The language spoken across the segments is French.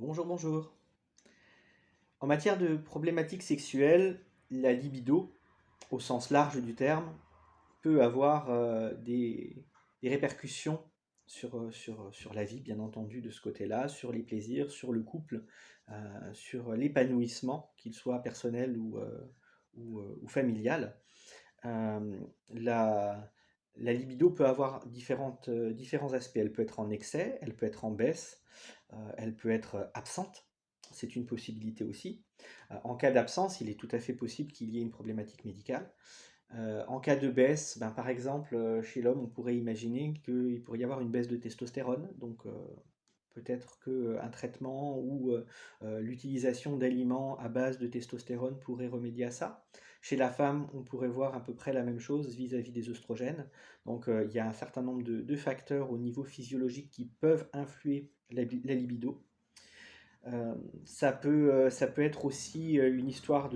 Bonjour, bonjour. En matière de problématiques sexuelles, la libido, au sens large du terme, peut avoir des répercussions sur la vie, bien entendu, de ce côté-là, sur les plaisirs, sur le couple, sur l'épanouissement, qu'il soit personnel ou familial. Euh, la, la libido peut avoir différents aspects. Elle peut être en excès, elle peut être en baisse, elle peut être absente. C'est une possibilité aussi. En cas d'absence, il est tout à fait possible qu'il y ait une problématique médicale. En cas de baisse, ben, par exemple, chez l'homme, on pourrait imaginer qu'il pourrait y avoir une baisse de testostérone, donc peut-être qu'un traitement ou l'utilisation d'aliments à base de testostérone pourrait remédier à ça. Chez la femme, on pourrait voir à peu près la même chose vis-à-vis des oestrogènes. Donc il y a un certain nombre de facteurs au niveau physiologique qui peuvent influer la libido. Euh, ça peut être aussi une histoire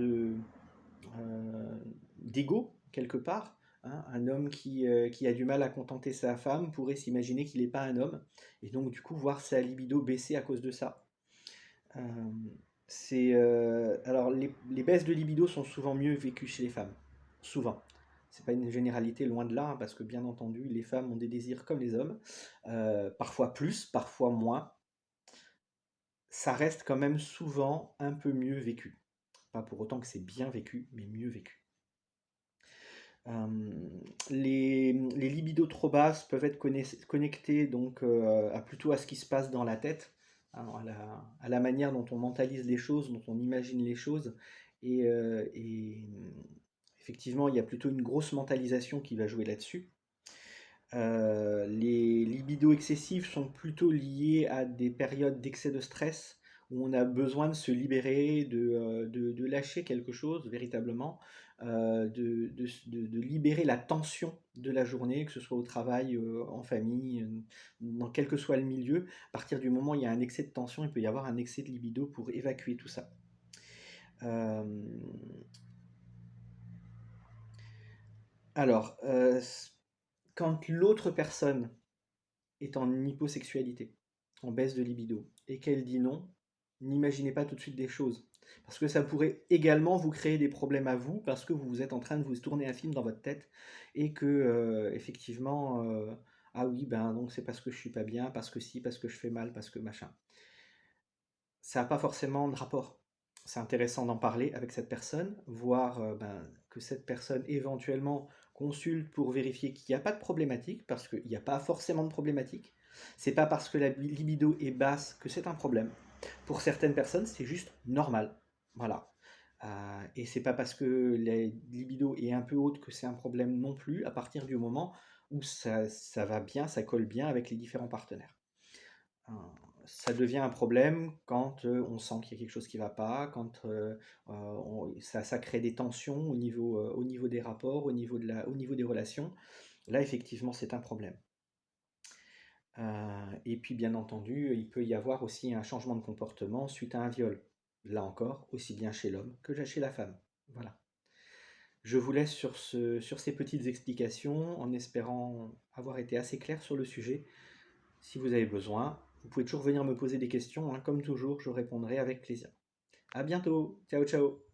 d'ego, quelque part. Hein. Un homme qui a du mal à contenter sa femme pourrait s'imaginer qu'il n'est pas un homme, et donc du coup voir sa libido baisser à cause de ça. Euh, alors les baisses de libido sont souvent mieux vécues chez les femmes. Souvent. C'est pas une généralité, loin de là, hein, parce que bien entendu, les femmes ont des désirs comme les hommes, parfois plus, parfois moins. Ça reste quand même souvent un peu mieux vécu. Pas pour autant que c'est bien vécu, mais mieux vécu. Les libidos trop basses peuvent être connectées donc plutôt à ce qui se passe dans la tête, hein, à la manière dont on mentalise les choses, dont on imagine les choses. Et effectivement, il y a plutôt une grosse mentalisation qui va jouer là-dessus. Les libidos excessifs sont plutôt liés à des périodes d'excès de stress où on a besoin de se libérer, de lâcher quelque chose véritablement, de libérer la tension de la journée, que ce soit au travail, en famille, dans quel que soit le milieu. À partir du moment où il y a un excès de tension, il peut y avoir un excès de libido pour évacuer tout ça. Euh, alors, quand l'autre personne est en hyposexualité, en baisse de libido, et qu'elle dit non, n'imaginez pas tout de suite des choses. Parce que ça pourrait également vous créer des problèmes à vous, parce que vous êtes en train de vous tourner un film dans votre tête, et que, effectivement, ah oui, ben donc c'est parce que je suis pas bien, parce que si, parce que je fais mal, parce que machin. Ça n'a pas forcément de rapport. C'est intéressant d'en parler avec cette personne, voir ben, que cette personne éventuellement consulte pour vérifier qu'il n'y a pas de problématique, parce qu'il n'y a pas forcément de problématique. C'est pas parce que la libido est basse que c'est un problème. Pour certaines personnes, c'est juste normal. Voilà. Et c'est pas parce que la libido est un peu haute que c'est un problème non plus, à partir du moment où ça va bien, ça colle bien avec les différents partenaires. Ça devient un problème quand on sent qu'il y a quelque chose qui ne va pas, quand ça crée des tensions au niveau des rapports, au niveau des relations. Là, effectivement, c'est un problème. Et puis, bien entendu, il peut y avoir aussi un changement de comportement suite à un viol. Là encore, aussi bien chez l'homme que chez la femme. Voilà. Je vous laisse sur ces petites explications en espérant avoir été assez clair sur le sujet. Si vous avez besoin, vous pouvez toujours venir me poser des questions, hein, comme toujours, je répondrai avec plaisir. À bientôt, ciao ciao.